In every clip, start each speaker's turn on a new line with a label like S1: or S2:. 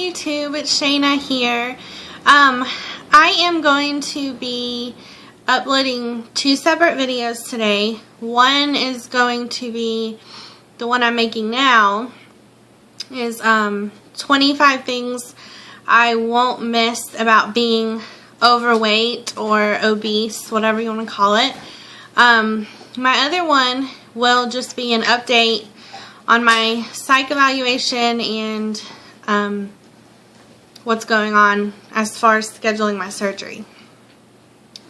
S1: YouTube, it's Shayna here. I am going to be uploading two separate videos today. One is going to be the one I'm making now, is 25 things I won't miss about being overweight or obese, whatever you want to call it. My other one will just be an update on my psych evaluation and what's going on as far as scheduling my surgery.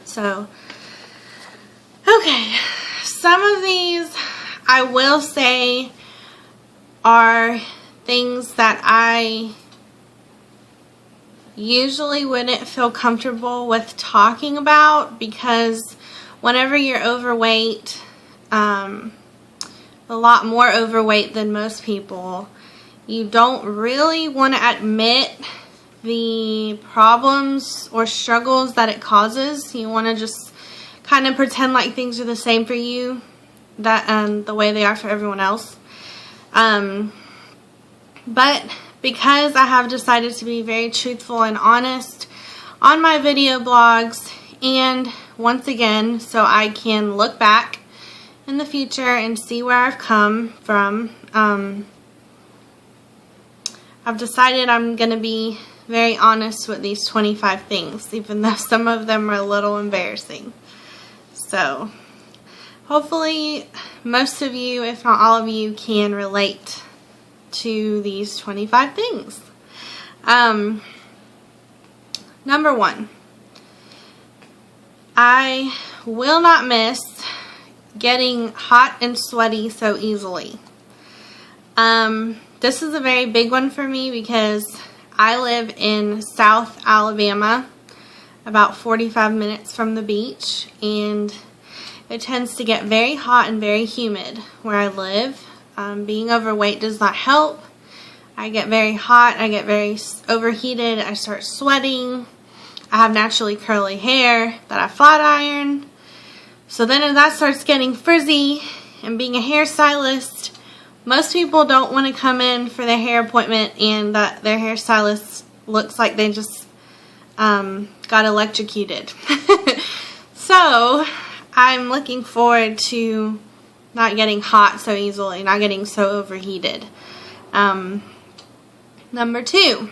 S1: So, okay, some of these I will say are things that I usually wouldn't feel comfortable with talking about, because whenever you're overweight, a lot more overweight than most people, you don't really want to admit the problems or struggles that it causes. You want to just kind of pretend like things are the same for you, that the way they are for everyone else. But because I have decided to be very truthful and honest on my video blogs, and once again, so I can look back in the future and see where I've come from, I've decided I'm going to be very honest with these 25 things, even though some of them are a little embarrassing. So, hopefully most of you, if not all of you, can relate to these 25 things. Number one, I will not miss getting hot and sweaty so easily. This is a very big one for me because I live in South Alabama, about 45 minutes from the beach, and it tends to get very hot and very humid where I live. Being overweight does not help. I get very hot, I get very overheated, I start sweating. I have naturally curly hair that I flat iron. So then as that starts getting frizzy, and being a hairstylist, most people don't want to come in for their hair appointment and that their hairstylist looks like they just got electrocuted. So I'm looking forward to not getting hot so easily, not getting so overheated. Number two,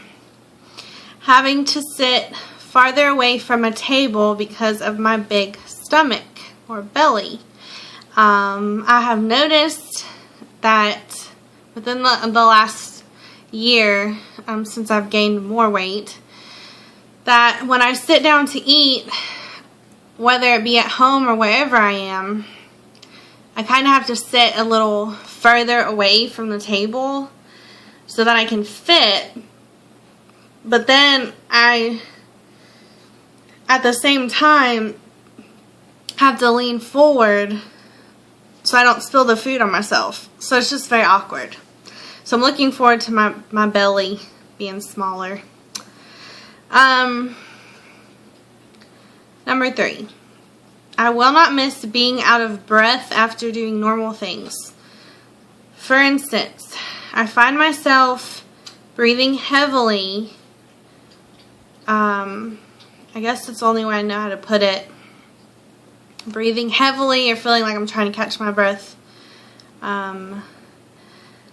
S1: having to sit farther away from a table because of my big stomach or belly. I have noticed that within the last year, since I've gained more weight, that when I sit down to eat, whether it be at home or wherever I am, I kind of have to sit a little further away from the table so that I can fit. But then I, at the same time, have to lean forward so I don't spill the food on myself. So it's just very awkward. So I'm looking forward to my belly being smaller. Number three, I will not miss being out of breath after doing normal things. For instance, I find myself breathing heavily. I guess that's the only way I know how to put it. Breathing heavily or feeling like I'm trying to catch my breath.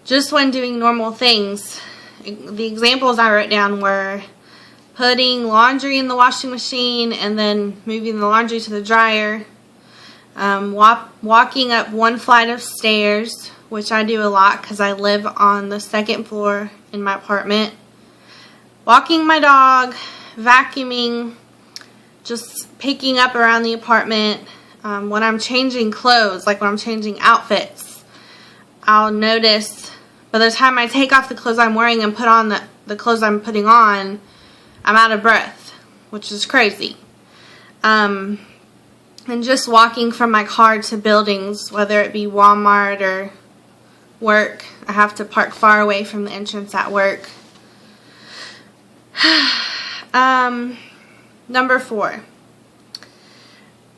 S1: Just when doing normal things. The examples I wrote down were putting laundry in the washing machine and then moving the laundry to the dryer. Walking up one flight of stairs, which I do a lot because I live on the second floor in my apartment. Walking my dog, vacuuming, just picking up around the apartment. When I'm changing clothes, like when I'm changing outfits, I'll notice by the time I take off the clothes I'm wearing and put on the clothes I'm putting on, I'm out of breath, which is crazy. And just walking from my car to buildings, whether it be Walmart or work, I have to park far away from the entrance at work. Number four,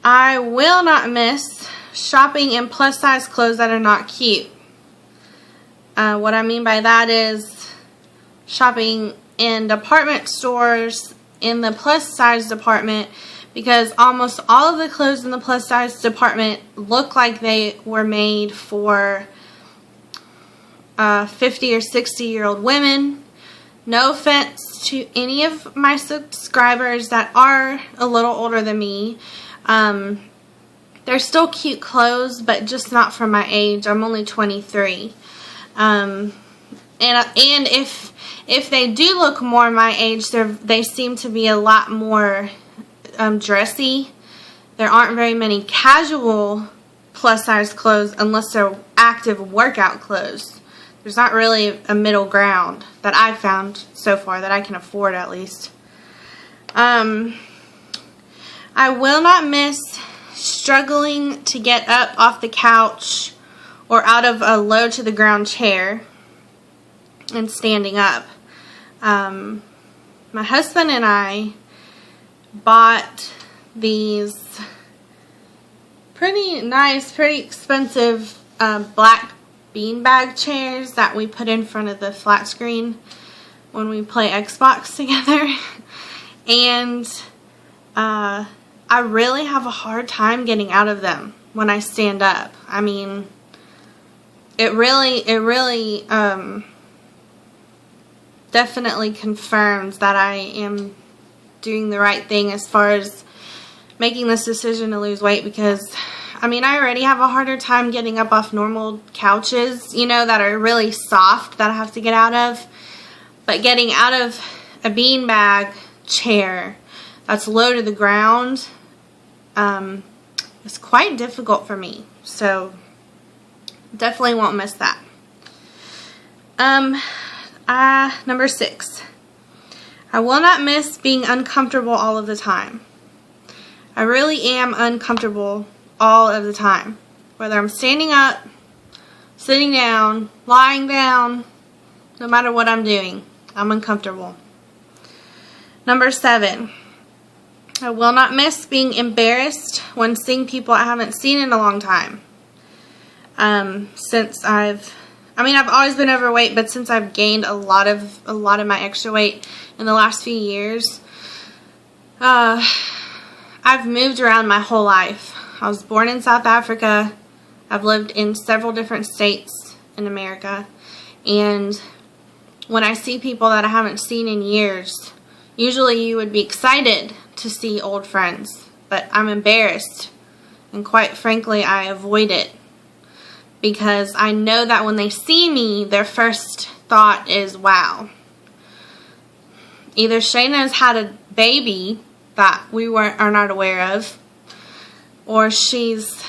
S1: I will not miss shopping in plus size clothes that are not cute. What I mean by that is shopping in department stores in the plus size department, because almost all of the clothes in the plus size department look like they were made for 50 or 60-year-old women. No offense to any of my subscribers that are a little older than me. They're still cute clothes, but just not for my age. I'm only 23. And if they do look more my age, they seem to be a lot more dressy. There aren't very many casual plus size clothes unless they're active workout clothes. There's not really a middle ground that I've found so far that I can afford, at least. I will not miss struggling to get up off the couch or out of a low to the ground chair and standing up. My husband and I bought these pretty nice, pretty expensive black beanbag chairs that we put in front of the flat screen when we play Xbox together. And I really have a hard time getting out of them when I stand up. I mean, it really definitely confirms that I am doing the right thing as far as making this decision to lose weight, because I mean, I already have a harder time getting up off normal couches, you know, that are really soft that I have to get out of. But getting out of a beanbag chair that's low to the ground is quite difficult for me. So definitely won't miss that. Number 6. I will not miss being uncomfortable all of the time. I really am uncomfortable all of the time. Whether I'm standing up, sitting down, lying down, no matter what I'm doing, I'm uncomfortable. Number 7. I will not miss being embarrassed when seeing people I haven't seen in a long time. Since I've always been overweight, but since I've gained a lot of my extra weight in the last few years, I've moved around my whole life. I was born in South Africa. I've lived in several different states in America. And when I see people that I haven't seen in years, usually you would be excited to see old friends. But I'm embarrassed. And quite frankly, I avoid it. Because I know that when they see me, their first thought is, wow. Either Shayna has had a baby that we are not aware of, or she's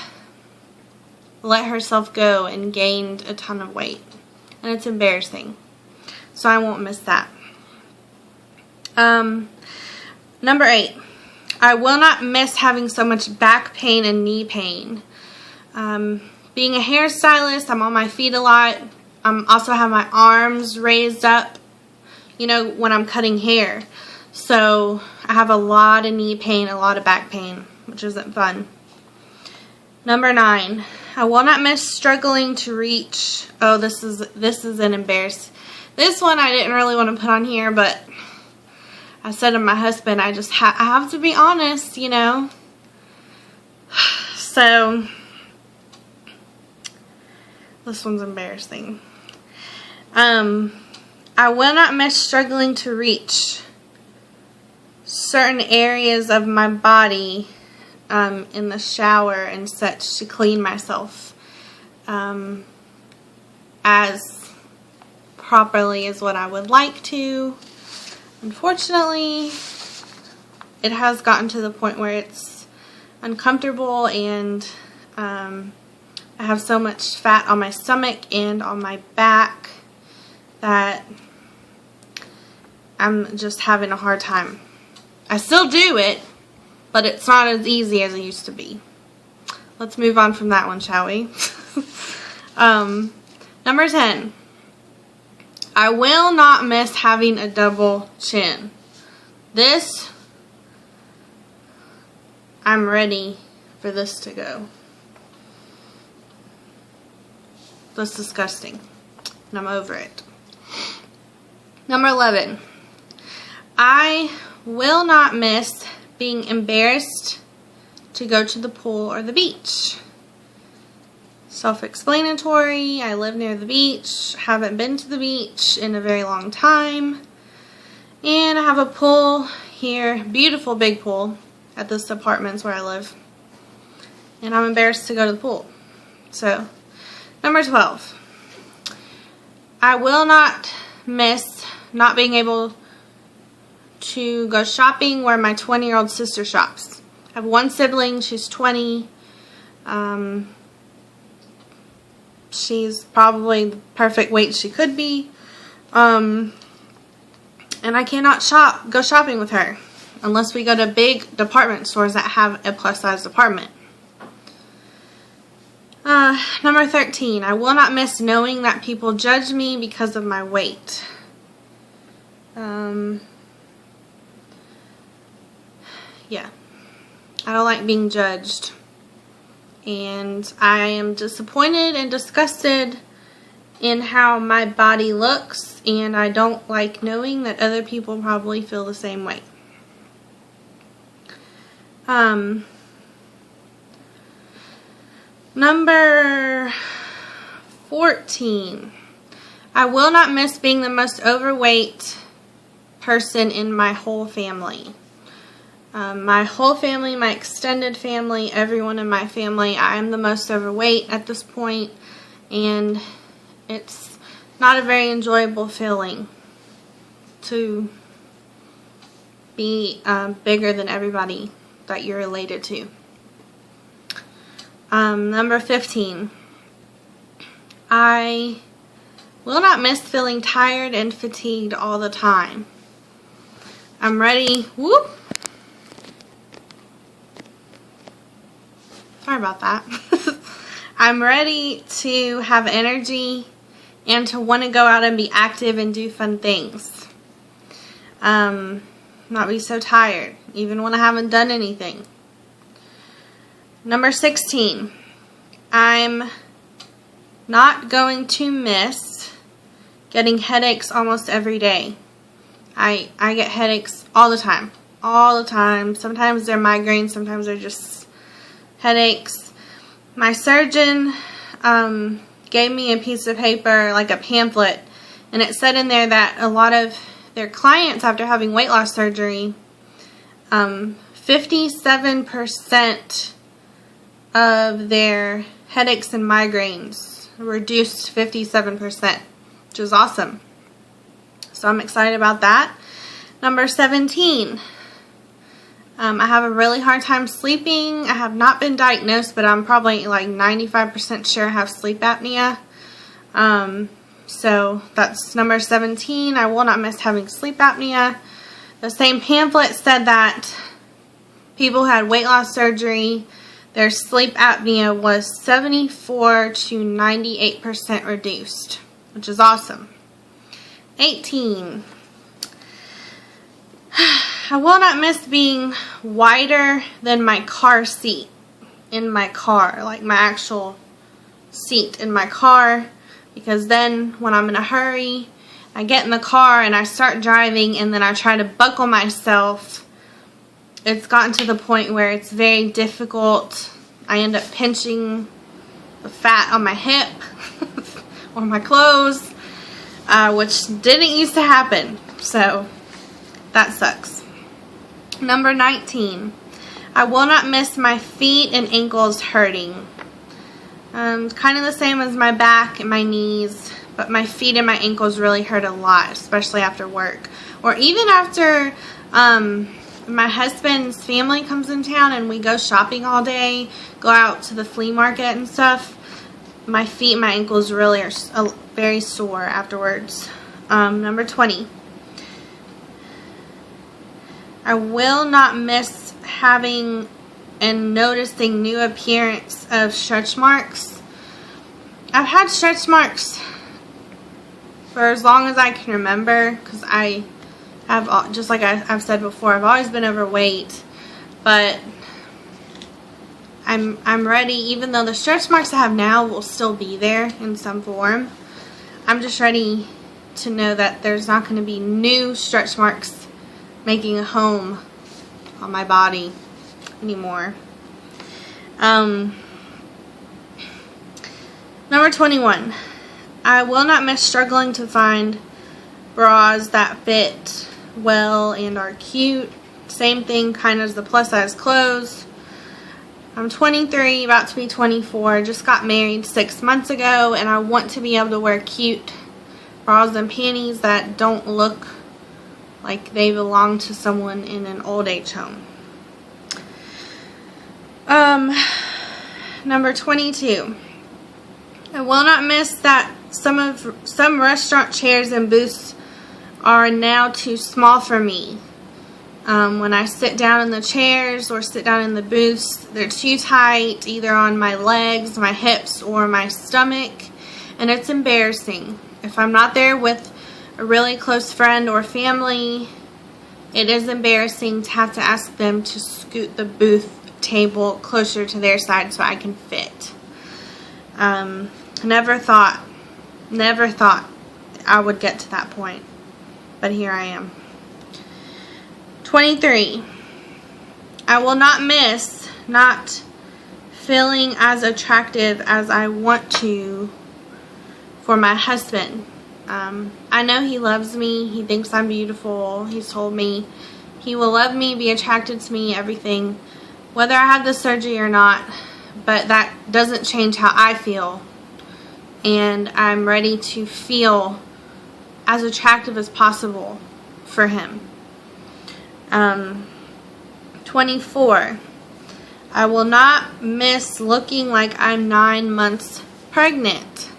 S1: let herself go and gained a ton of weight. And it's embarrassing. So I won't miss that. Number 8. I will not miss having so much back pain and knee pain. Being a hairstylist, I'm on my feet a lot. I also have my arms raised up, you know, when I'm cutting hair. So I have a lot of knee pain, a lot of back pain, which isn't fun. Number 9. I will not miss struggling to reach. Oh, this is an embarrassing. This one I didn't really want to put on here, but I said to my husband, I have to be honest, you know. So this one's embarrassing. I will not miss struggling to reach certain areas of my body in the shower and such to clean myself as properly as what I would like to. Unfortunately, it has gotten to the point where it's uncomfortable, and I have so much fat on my stomach and on my back that I'm just having a hard time. I still do it, but it's not as easy as it used to be. Let's move on from that one, shall we? Number 10. I will not miss having a double chin. This, I'm ready for this to go. That's disgusting. And I'm over it. Number 11. I will not miss being embarrassed to go to the pool or the beach. Self-explanatory. I live near the beach. Haven't been to the beach in a very long time. And I have a pool here. Beautiful big pool at this apartment where I live. And I'm embarrassed to go to the pool. So, number 12. I will not miss not being able to go shopping where my 20-year-old sister shops. I have one sibling. She's 20. She's probably the perfect weight she could be. And I cannot go shopping with her unless we go to big department stores that have a plus-size department. Number 13. I will not miss knowing that people judge me because of my weight. Yeah. I don't like being judged. And I am disappointed and disgusted in how my body looks, and I don't like knowing that other people probably feel the same way. Number 14. I will not miss being the most overweight person in my whole family. My whole family, my extended family, everyone in my family, I am the most overweight at this point, and it's not a very enjoyable feeling to be bigger than everybody that you're related to. Number 15. I will not miss feeling tired and fatigued all the time. I'm ready. Whoop. Sorry about that. I'm ready to have energy and to want to go out and be active and do fun things. Not be so tired, even when I haven't done anything. Number 16. I'm not going to miss getting headaches almost every day. I get headaches all the time. All the time. Sometimes they're migraines, sometimes they're just headaches. My surgeon gave me a piece of paper, like a pamphlet, and it said in there that a lot of their clients, after having weight loss surgery, 57% of their headaches and migraines reduced 57%, which is awesome. So I'm excited about that. Number 17. I have a really hard time sleeping. I have not been diagnosed, but I'm probably like 95% sure I have sleep apnea. So that's number 17. I will not miss having sleep apnea. The same pamphlet said that people who had weight loss surgery, their sleep apnea was 74 to 98% reduced, which is awesome. 18. I will not miss being wider than my car seat in my car, like my actual seat in my car, because then when I'm in a hurry, I get in the car and I start driving and then I try to buckle myself. It's gotten to the point where it's very difficult. I end up pinching the fat on my hip or my clothes, which didn't used to happen, so that sucks. Number 19. I will not miss my feet and ankles hurting. Kind of the same as my back and my knees, but my feet and my ankles really hurt a lot, especially after work. Or even after my husband's family comes in town and we go shopping all day, go out to the flea market and stuff. My feet and my ankles really are very sore afterwards. Number 20. I will not miss having and noticing new appearance of stretch marks. I've had stretch marks for as long as I can remember, because I have, just like I've said before, I've always been overweight, but I'm ready. Even though the stretch marks I have now will still be there in some form, I'm just ready to know that there's not going to be new stretch marks making a home on my body anymore. Number 21. I will not miss struggling to find bras that fit well and are cute. Same thing kind of as the plus size clothes. I'm 23, about to be 24. Just got married 6 months ago, and I want to be able to wear cute bras and panties that don't look like they belong to someone in an old age home. Number 22. I will not miss that some restaurant chairs and booths are now too small for me. When I sit down in the chairs or sit down in the booths, they're too tight, either on my legs, my hips, or my stomach, and it's embarrassing. If I'm not there with a really close friend or family, it is embarrassing to have to ask them to scoot the booth table closer to their side so I can fit. Never thought I would get to that point, but here I am. 23. I will not miss not feeling as attractive as I want to for my husband. I know he loves me. He thinks I'm beautiful. He's told me he will love me, be attracted to me, everything, whether I have the surgery or not. But that doesn't change how I feel. And I'm ready to feel as attractive as possible for him. 24. I will not miss looking like I'm 9 months pregnant.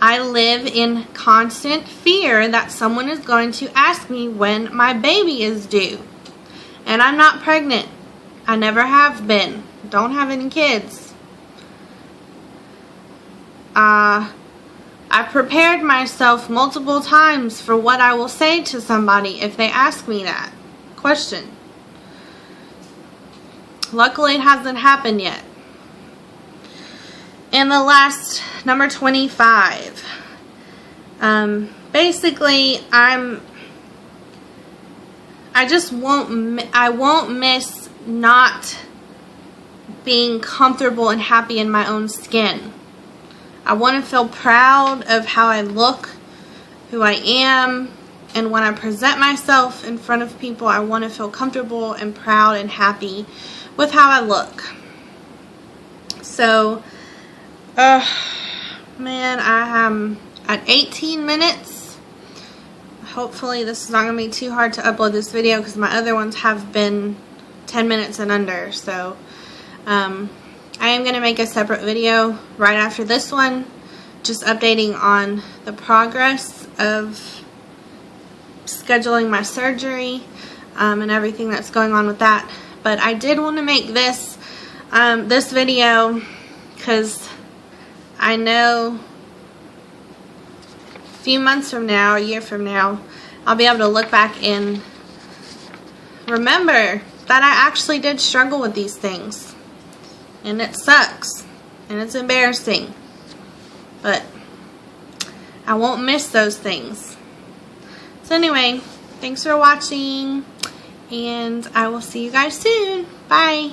S1: I live in constant fear that someone is going to ask me when my baby is due. And I'm not pregnant. I never have been. Don't have any kids. I prepared myself multiple times for what I will say to somebody if they ask me that question. Luckily, it hasn't happened yet. And the last, number 25. Basically, I won't miss not being comfortable and happy in my own skin. I want to feel proud of how I look, who I am, and when I present myself in front of people, I want to feel comfortable and proud and happy with how I look. So, man, I am at 18 minutes. Hopefully this is not going to be too hard to upload this video because my other ones have been 10 minutes and under. So, I am going to make a separate video right after this one, just updating on the progress of scheduling my surgery and everything that's going on with that. But I did want to make this this video because I know a few months from now, a year from now, I'll be able to look back and remember that I actually did struggle with these things. And it sucks. And it's embarrassing. But I won't miss those things. So anyway, thanks for watching. And I will see you guys soon. Bye.